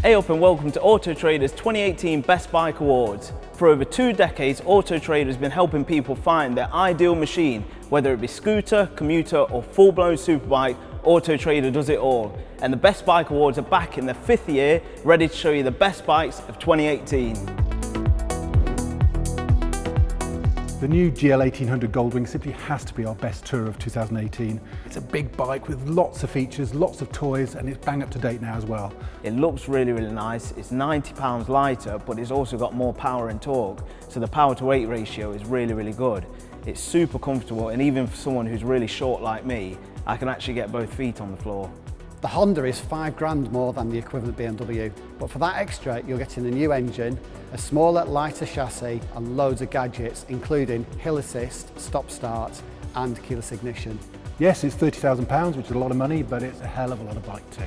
Hey up and welcome to Autotrader's 2018 Best Bike Awards. For over 2 decades, Autotrader has been helping people find their ideal machine, whether it be scooter, commuter or full-blown superbike. Autotrader does it all. And the Best Bike Awards are back in their 5th year, ready to show you the best bikes of 2018. The new GL1800 Goldwing simply has to be our best tour of 2018. It's a big bike with lots of features, lots of toys, and it's bang up to date now as well. It looks really nice. It's 90 pounds lighter, but it's also got more power and torque. So the power to weight ratio is really good. It's super comfortable, and even for someone who's really short like me, I can actually get both feet on the floor. The Honda is £5 more than the equivalent BMW, but for that extra you're getting a new engine, a smaller, lighter chassis and loads of gadgets including hill assist, stop start and keyless ignition. Yes, it's £30,000, which is a lot of money, but it's a hell of a lot of bike too.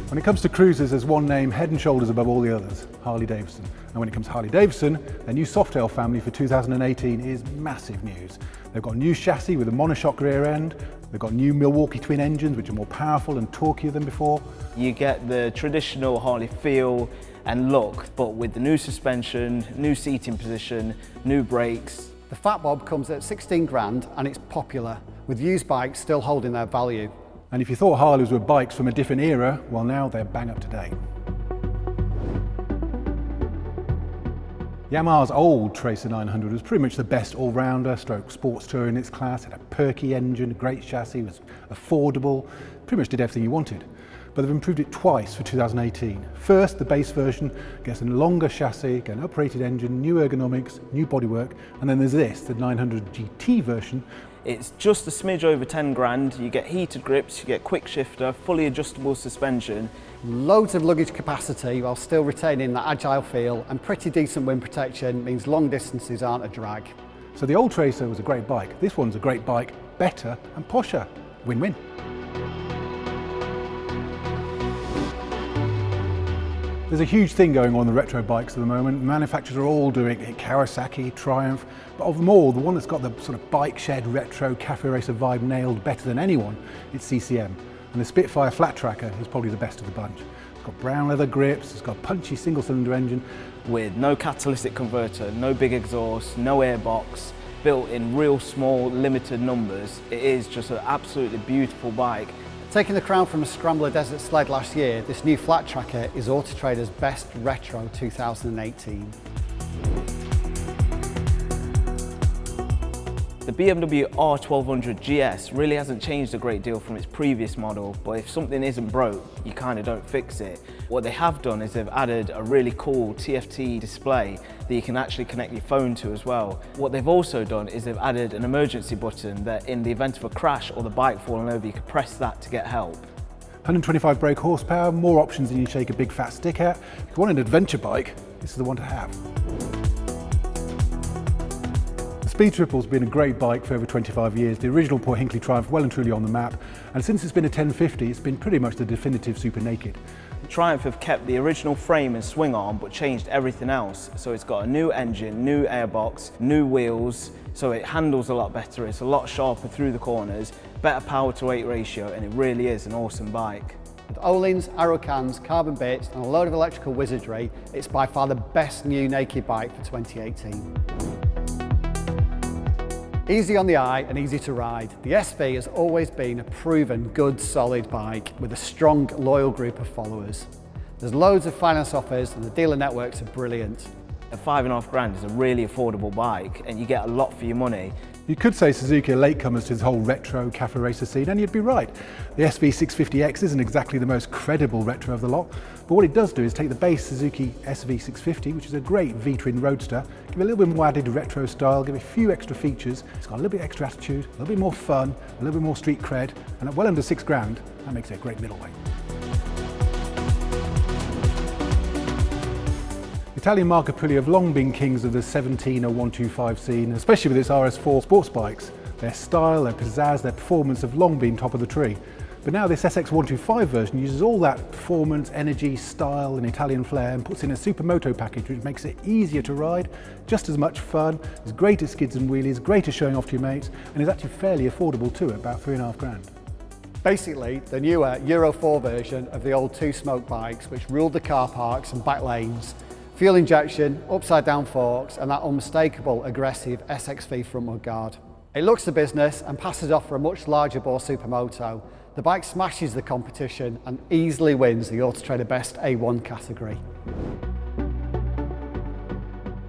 When it comes to cruisers, there's one name head and shoulders above all the others, Harley-Davidson. And when it comes to Harley-Davidson, their new Softail family for 2018 is massive news. They've got a new chassis with a monoshock rear end. They've got new Milwaukee twin engines, which are more powerful and torqueier than before. You get the traditional Harley feel and look, but with the new suspension, new seating position, new brakes. The Fat Bob comes at £16 and it's popular, with used bikes still holding their value. And if you thought Harleys were bikes from a different era, well now they're bang up to date. Yamaha's old Tracer 900 was pretty much the best all-rounder stroke sports tour in its class. It had a perky engine, a great chassis, was affordable, pretty much did everything you wanted. But they've improved it twice for 2018. First, the base version gets a longer chassis, an uprated engine, new ergonomics, new bodywork, and then there's this, the 900 GT version. It's just a smidge over 10 grand. You get heated grips, you get quick shifter, fully adjustable suspension. Loads of luggage capacity while still retaining that agile feel, and pretty decent wind protection means long distances aren't a drag. So the old Tracer was a great bike. This one's a great bike, better and posher. Win-win. There's a huge thing going on in the retro bikes at the moment. Manufacturers are all doing it, Kawasaki, Triumph, but of them all, the one that's got the sort of bike shed retro cafe racer vibe nailed better than anyone, it's CCM. And the Spitfire flat tracker is probably the best of the bunch. It's got brown leather grips, it's got a punchy single cylinder engine. With no catalytic converter, no big exhaust, no airbox, built in real small limited numbers. It is just an absolutely beautiful bike. Taking the crown from a Scrambler Desert Sled last year, this new flat tracker is Autotrader's best retro 2018. The BMW R1200 GS really hasn't changed a great deal from its previous model, but if something isn't broke, you kind of don't fix it. What they have done is they've added a really cool TFT display that you can actually connect your phone to as well. What they've also done is they've added an emergency button that in the event of a crash or the bike falling over, you can press that to get help. 125 brake horsepower, more options than you shake a big fat stick at. If you want an adventure bike, this is the one to have. Speed Triple's been a great bike for over 25 years. The original Port Hinckley Triumph well and truly on the map, and since it's been a 1050, it's been pretty much the definitive super naked. Triumph have kept the original frame and swing arm but changed everything else. So it's got a new engine, new airbox, new wheels, so it handles a lot better, it's a lot sharper through the corners, better power to weight ratio, and it really is an awesome bike. With Öhlins, aero cans, carbon bits and a load of electrical wizardry, it's by far the best new naked bike for 2018. Easy on the eye and easy to ride, the SV has always been a proven good solid bike with a strong loyal group of followers. There's loads of finance offers and the dealer networks are brilliant. At £5.5 grand is a really affordable bike and you get a lot for your money. You could say Suzuki are latecomers to this whole retro cafe racer scene, and you'd be right. The SV650X isn't exactly the most credible retro of the lot, but what it does do is take the base Suzuki SV650, which is a great V-twin roadster, give it a little bit more added retro style, give it a few extra features, it's got a little bit extra attitude, a little bit more fun, a little bit more street cred, and at well under £6 grand, that makes it a great middleweight. Italian Marca Pulli have long been kings of the 17 or 125 scene, especially with its RS4 sports bikes. Their style, their pizzazz, their performance have long been top of the tree. But now this SX125 version uses all that performance, energy, style and Italian flair and puts in a supermoto package which makes it easier to ride, just as much fun, is great at skids and wheelies, great at showing off to your mates, and is actually fairly affordable too at about £3.5 grand. Basically, the newer Euro 4 version of the old two-smoke bikes which ruled the car parks and back lanes. Fuel injection, upside-down forks, and that unmistakable aggressive SXV front mudguard. It looks the business and passes off for a much larger bore supermoto. The bike smashes the competition and easily wins the Autotrader Best A1 category.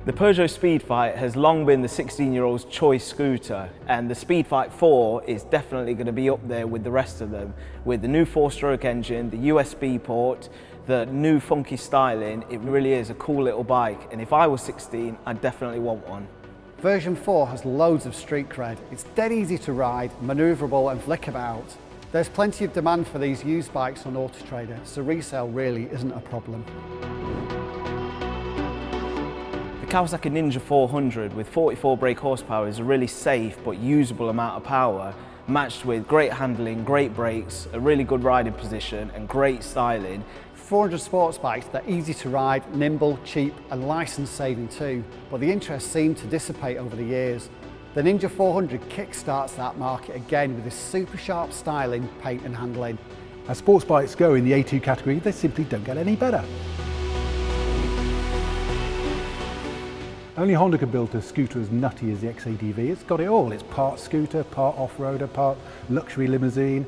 The Peugeot Speedfight has long been the 16-year-old's choice scooter, and the Speedfight 4 is definitely going to be up there with the rest of them. With the new 4-stroke engine, the USB port, the new funky styling, it really is a cool little bike, and if I was 16, I'd definitely want one. Version 4 has loads of street cred. It's dead easy to ride, manoeuvrable and flick about. There's plenty of demand for these used bikes on Autotrader, so resale really isn't a problem. The Kawasaki Ninja 400 with 44 brake horsepower is a really safe but usable amount of power, matched with great handling, great brakes, a really good riding position and great styling. 400 sports bikes, they're easy to ride, nimble, cheap and licence saving too, but the interest seemed to dissipate over the years. The Ninja 400 kickstarts that market again with this super sharp styling, paint and handling. As sports bikes go in the A2 category, they simply don't get any better. Only Honda could build a scooter as nutty as the X-ADV. It's got it all. It's part scooter, part off-roader, part luxury limousine.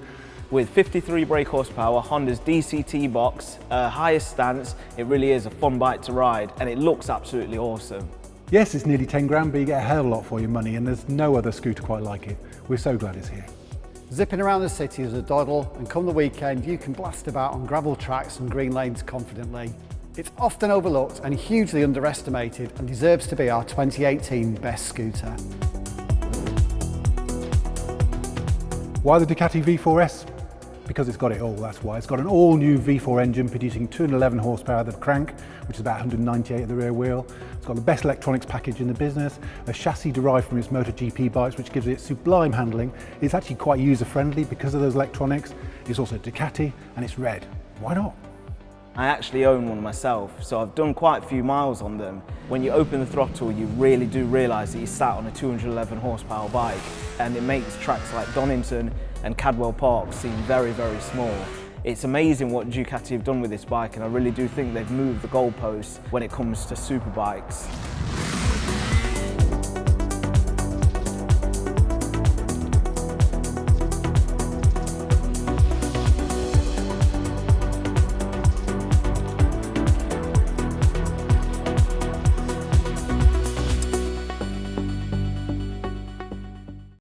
With 53 brake horsepower, Honda's DCT box, highest stance, it really is a fun bike to ride and it looks absolutely awesome. Yes, it's nearly 10 grand, but you get a hell of a lot for your money and there's no other scooter quite like it. We're so glad it's here. Zipping around the city is a doddle, and come the weekend you can blast about on gravel tracks and green lanes confidently. It's often overlooked and hugely underestimated and deserves to be our 2018 best scooter. Why the Ducati V4S? Because it's got it all, that's why. It's got an all-new V4 engine producing 211 horsepower at the crank, which is about 198 at the rear wheel. It's got the best electronics package in the business, a chassis derived from its MotoGP bikes, which gives it sublime handling. It's actually quite user-friendly because of those electronics. It's also Ducati and it's red. Why not? I actually own one myself, so I've done quite a few miles on them. When you open the throttle, you really do realise that you're sat on a 211 horsepower bike, and it makes tracks like Donington and Cadwell Park seem very, very small. It's amazing what Ducati have done with this bike, and I really do think they've moved the goalposts when it comes to superbikes.